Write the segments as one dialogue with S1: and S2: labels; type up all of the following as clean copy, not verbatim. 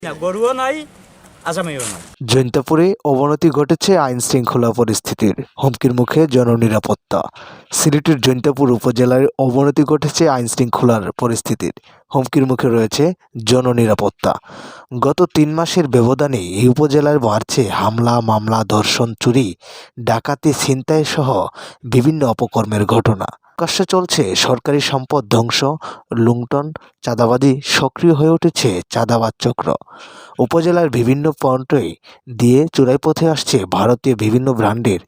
S1: না, গরুও নাই, আসামিও নাই।
S2: জৈন্তাপুরে অবনতি ঘটেছে আইন শৃঙ্খলা পরিস্থিতির, হুমকির মুখে জননিরাপত্তা। সিলেটের জৈন্তাপুর উপজেলায় অবনতি ঘটেছে আইন শৃঙ্খলার পরিস্থিতির, হুমকির মুখে রয়েছে জননিরাপত্তা। গত 3 মাসের ব্যবধানে এই উপজেলায় বাড়ছে হামলা, মামলা, ধর্ষণ, চুরি, ডাকাতি, ছিনতাই সহ বিভিন্ন অপকর্মের ঘটনা। প্রকাশ্যে চলছে সরকারি সম্পদ ধ্বংস, লুণ্ঠন, চাঁদাবাজি, সক্রিয় হয়ে উঠেছে চাঁদাবাজ চক্র। উপজেলার বিভিন্ন পয়েন্টে দিয়ে চোরাই পথে আসছে ভারতীয় বিভিন্ন ব্র্যান্ডের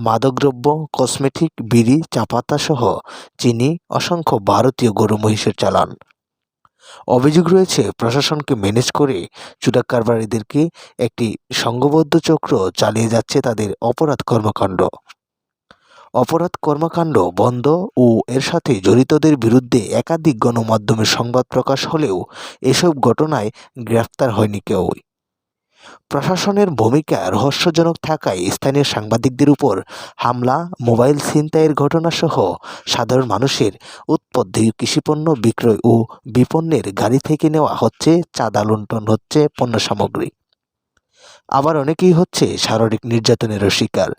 S2: মাদকদ্রব্য, কসমেটিক, বিড়ি, চাপাতা সহ চিনি, অসংখ্য ভারতীয় গরু মহিষের চালান। অভিযোগ রয়েছে প্রশাসনকে ম্যানেজ করে চোরা কারবারিদেরকে একটি সংঘবদ্ধ চক্র চালিয়ে যাচ্ছে তাদের অপরাধ কর্মকাণ্ড বন্ধ ও এর সাথে জড়িতদের বিরুদ্ধে একাধিক গণমাধ্যমে সংবাদ প্রকাশ হলেও এসব ঘটনায় গ্রেফতার হয়নি কেউই। প্রশাসনের ভূমিকা রহস্যজনক থাকায় স্থানীয় সাংবাদিকদের উপর হামলা, মোবাইল ছিনতাইয়ের ঘটনাসহ সাধারণ মানুষের উৎপত্তি, কৃষিপণ্য বিক্রয় ও বিপণনের গাড়ি থেকে নেওয়া হচ্ছে চাঁদা, লুণ্ঠন হচ্ছে পণ্য সামগ্রী। আবার অনেকেই হচ্ছে শারীরিক নির্যাতনেরও শিকার।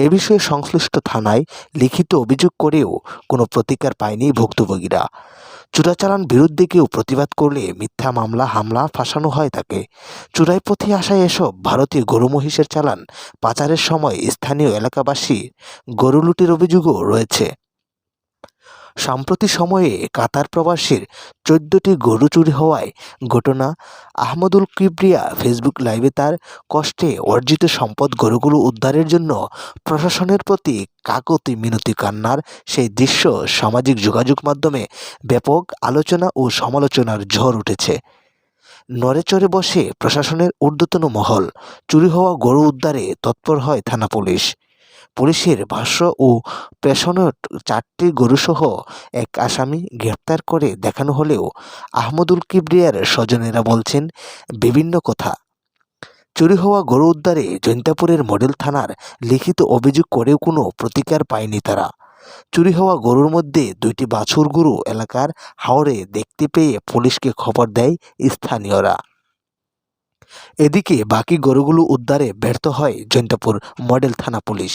S2: এ বিষয়ে সংশ্লিষ্ট থানায় লিখিত অভিযোগ করেও কোনো প্রতিকার পায়নি ভুক্তভোগীরা। চোরাচালান বিরুদ্ধে কেউ প্রতিবাদ করলে মিথ্যা মামলা, হামলা, ফাঁসানো হয় তাকে। চোরাই পথে আসা এসব ভারতীয় গরু মহিষের চালান পাচারের সময় স্থানীয় এলাকাবাসী গরু লুটের অভিযোগও রয়েছে। সাম্প্রতি সময়ে কাতার প্রবাসীর 14টি গরু চুরি হওয়ায় ঘটনা। আহমদুল কিবরিয়া ফেসবুক লাইভে তার কষ্টে অর্জিত সম্পদ গরুগুলো উদ্ধারের জন্য প্রশাসনের প্রতি কাকুতি মিনতি কান্নার সেই দৃশ্য সামাজিক যোগাযোগ মাধ্যমে ব্যাপক আলোচনা ও সমালোচনার ঝড় উঠেছে। নড়েচড়ে বসে প্রশাসনের ঊর্ধ্বতন মহল। চুরি হওয়া গরু উদ্ধারে তৎপর হয় থানা পুলিশ। পুলিশের ভাষ্য ও পেছনের 4টি গরুসহ এক আসামি গ্রেপ্তার করে দেখানো হলেও আহমদুল কিবরিয়ার স্বজনেরা বলছেন বিভিন্ন কথা। চুরি হওয়া গরু উদ্ধারে জৈন্তাপুরের মডেল থানার লিখিত অভিযোগ করেও কোনো প্রতিকার পায়নি তারা। চুরি হওয়া গরুর মধ্যে 2টি বাছুর গরু এলাকার হাওরে দেখতে পেয়ে পুলিশকে খবর দেয় স্থানীয়রা। এদিকে বাকি গরুগুলো উদ্ধারে ব্যর্থ হয় জৈন্তাপুর মডেল থানা পুলিশ।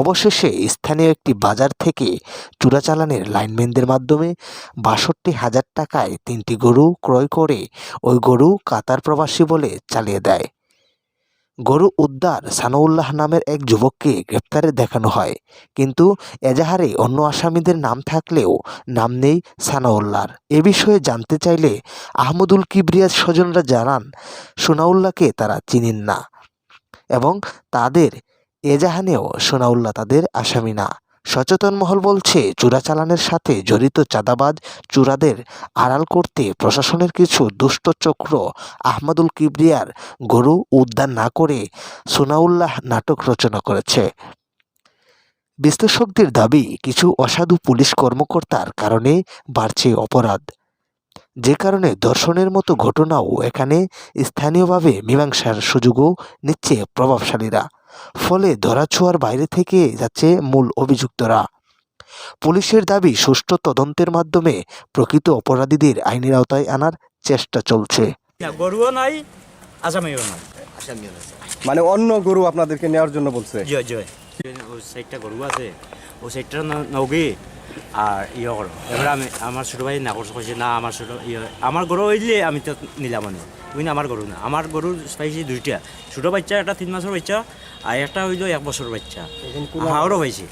S2: অবশেষে স্থানীয় একটি বাজার থেকে চোরাচালানের লাইনম্যানদের মাধ্যমে ৬২,০০০ টাকায় 3টি গরু ক্রয় করে ওই গরু কাতার প্রবাসী বলে চালিয়ে দেয়। গরু উদ্ধার সানাউল্লাহ নামের এক যুবককে গ্রেপ্তারে দেখানো হয়, কিন্তু এজাহারে অন্য আসামিদের নাম থাকলেও নাম নেই সানাউল্লাহর। এ বিষয়ে জানতে চাইলে আহমদুল কিবরিয়ার স্বজনরা জানান সোনাউল্লাহকে তারা চিনেন না এবং তাদের এজাহারেও সোনাউল্লাহ তাদের আসামি না। সচেতন মহল বলছে চোরাচালানের সাথে জড়িত চাঁদাবাজ চোরাদের আড়াল করতে প্রশাসনের কিছু দুষ্ট চক্র আহমদুল কিবরিয়ার গরু উদ্ধার না করে সোনাউল্লাহ নাটক রচনা করেছে। বিশ্লেষকদের দাবি কিছু অসাধু পুলিশ কর্মকর্তার কারণে বাড়ছে অপরাধ, যে কারণে ধর্ষণের মতো ঘটনাও এখানে স্থানীয়ভাবে মীমাংসার সুযোগও নিচ্ছে প্রভাবশালীরা। ফলে ধরাছোঁয়ার বাইরে থেকে যাচ্ছে মূল অভিযুক্তরা। পুলিশের দাবি সুষ্ঠু তদন্তের মাধ্যমে প্রকৃত অপরাধীদের আইনের আওতায় আনার চেষ্টা চলছে।
S1: না, গরুও নাই, আসামিও নাই।
S3: মানে অন্য গরু আপনাদেরকে নেওয়ার জন্য বলছে?
S1: জয় জয় ওই সাইডটা গরু আছে, ওই সাইডটা নৌকি আর ইয়ে করো। এবার আমার ছোটো ভাই না করছে, কইছে না আমার গরু হইলে আমি তো নিলাম না, ওই না আমার গরু না। আমার গরু পাইছি 2টা, ছোটো বাচ্চা, একটা 3 মাসের বাচ্চা আর একটা হইল 1 বছরের বাচ্চা। হাওড়ও হয়েছে,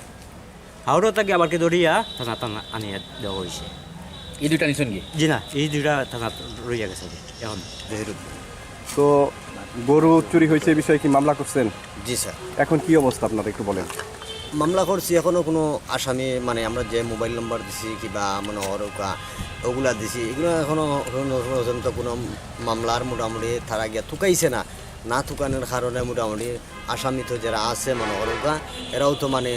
S1: হাওড়ও তাকে আবারকে ধরিয়া থানা আনিয়া দেওয়া হয়েছে।
S4: এই 2টা নিছেন কি?
S1: জি না, এই 2টা থানা রইয়া গেছে এখন যেহেতু।
S3: তো গরু চুরি হয়েছে এই বিষয়ে কি মামলা করছেন?
S5: জি স্যার,
S3: এখন কি অবস্থা আপনার একটু বলেন।
S5: মামলা করছি, এখনও কোনো আসামি মানে আমরা যে মোবাইল নম্বর দিছি কিংবা মানে অরকা ওগুলা দিছি, এগুলো এখনও পর্যন্ত কোনো মামলার মোটামুটি তারা গিয়া থুকাইছে না থুকানোর কারণে মোটামুটি আসামি তো যারা আছে মানে অরকা, এরাও তো মানে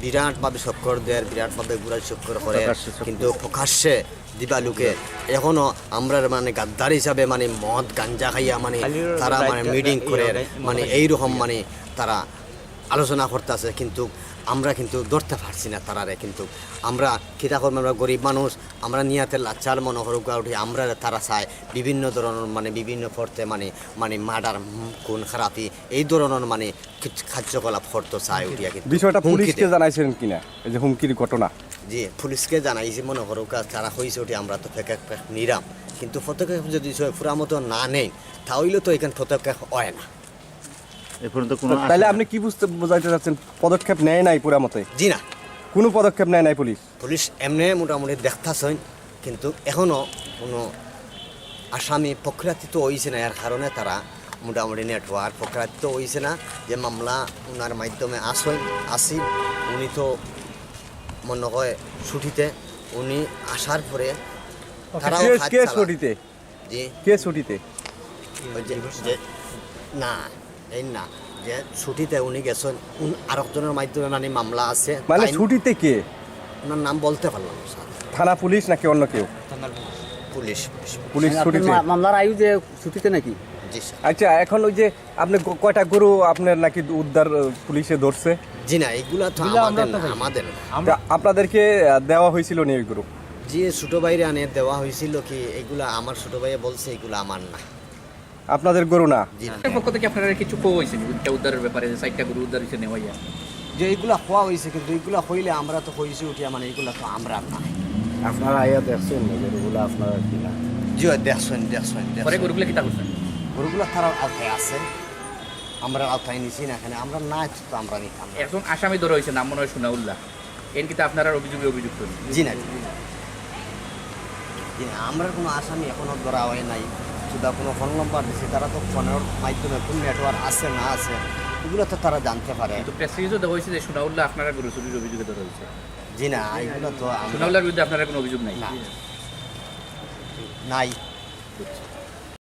S5: বিরাটভাবে চক্কর দেয়, বিরাটভাবে ঘুরার চক্কর করে, কিন্তু প্রকাশ্যে দিবালুকে এখনও আমরা মানে গাদ্দার হিসাবে মানে মদ গাঞ্জা খাইয়া মানে তারা মানে মিটিং করে মানে এইরকম মানে তারা আলোচনা করতেছে, কিন্তু আমরা কিন্তু ধরতে পারছি না তারারে, কিন্তু আমরা কিতা করবো, আমরা গরিব মানুষ, আমরা নিয়াতে লাচ্চার মনে করুক উঠি, আমরা তারা চায় বিভিন্ন ধরনের মানে বিভিন্ন পড়তে মানে মানে মার্ডার খুন খারাপি এই ধরনের মানে কার্যকলাপ করতে চায় উঠিয়া, কিন্তু
S3: বিষয়টা পুলিশকে
S5: হুমকিতে।
S3: জানাইছেন কিনা এই যে হুমকির ঘটনা?
S5: জি পুলিশকে জানাইছি, মনে করুক তারা হয়েছে উঠি, আমরা তো ফেঁকে নিরাম, কিন্তু পদক্ষেপ যদি পুরা মতো না নেই তাহলে তো এখানে পদক্ষেপ হয় না।
S3: তাহলে আপনি কি বোঝাইতে চাচ্ছেন? পদক্ষেপ নেয় নাই পুরা মতে?
S5: জি না,
S3: কোনো পদক্ষেপ নেয় নাই পুলিশ?
S5: পুলিশ এমনি মোটামুটি দেখতেছেন, কিন্তু এখনও কোনো আসামি প্রক্রিয়াতীত হয়েছে না, এর কারণে তারা মোটামুটি নেটওয়ার্ক প্রক্রিয়াতীত হয়েছে না, যে মামলা ওনার মাধ্যমে আসি উনি তো মনে হয় ছুটিতে, উনি আসার পরে তারাও কাজ
S3: কে
S5: চালা-
S3: ছুটিতে?
S5: জি
S3: কে ছুটিতে?
S5: ওই যে না এই না, যে ছুটিতে উনি গেছেন আরেকজনের মাধ্যমে মানে মামলা আছে,
S3: মানে
S5: তাই
S3: ছুটিতে কে?
S5: ওনার নাম বলতে পারলাম না স্যার।
S3: থানা পুলিশ নাকি অন্য কেউ?
S5: পুলিশ।
S3: পুলিশ ছুটিতে?
S4: মামলার আয়ু যে ছুটিতে নাকি?
S5: জি স্যার।
S3: আচ্ছা, এখন ওই যে আপনি কয়টা গরু আপনার নাকি উদ্ধার পুলিশে ধরছে?
S5: জি না, এগুলা তো আমাদের না।
S3: তা আপনাদেরকে দেওয়া হয়েছিল নি ওই গরু?
S5: যে ছোট ভাইরে আনে দেওয়া হয়েছিল কি, এগুলা আমার ছোট ভাইয়ে বলছে এগুলা আমার না।
S3: আপনাদের গরু না?
S5: জি না,
S4: এর পক্ষ থেকে আপনারা কিছু কো হয়েছে উদ্ধারের ব্যাপারে, যে সাইটটা গরু উদ্ধার হয়েছে নেওয়া যায়?
S5: যে এগুলা হওয়া হয়েছে, কিন্তু এগুলা হইলে আমরা তো হয়েছে উঠিয়া, মানে এগুলা তো আমরা না।
S1: আপনারা আইয়া দেখছেন গরুগুলো আপনারা কিনা?
S5: জি দেখছেন
S4: পরে গরুগুলো কিতা করছেন?
S5: গরুগুলা তারা আওতায় আছে, আমরা আওতায় নিছি না, এখানে আমরা না তো আমরা নিতাম না।
S4: এখন আসামি ধরা হয়েছে, নাম মনে হয় সোনাউল্লাহ, এর কিন্তু আপনারা অভিযুক্ত নেই?
S5: জি না, জি না, আমরা কোনো আসামি এখনো ধরা হয় নাই, শুধু কোনো ফোন নম্বর দিছি, তারা তো ফোনের মাধ্যমে কোন নেটওয়ার্ক আছে না আছে এগুলো তো তারা জানতে পারে।
S4: কিন্তু প্রেস রিলিজও দেওয়া হয়েছে যে সোনাউল্লাহ আপনারা গরু চুরির অভিযোগে ধরা হয়েছে।
S5: জি না, এগুলো তো আমরা
S4: সোনাউল্লাহর বিরুদ্ধে আপনারা কোনো অভিযোগ নাই?
S5: নাই।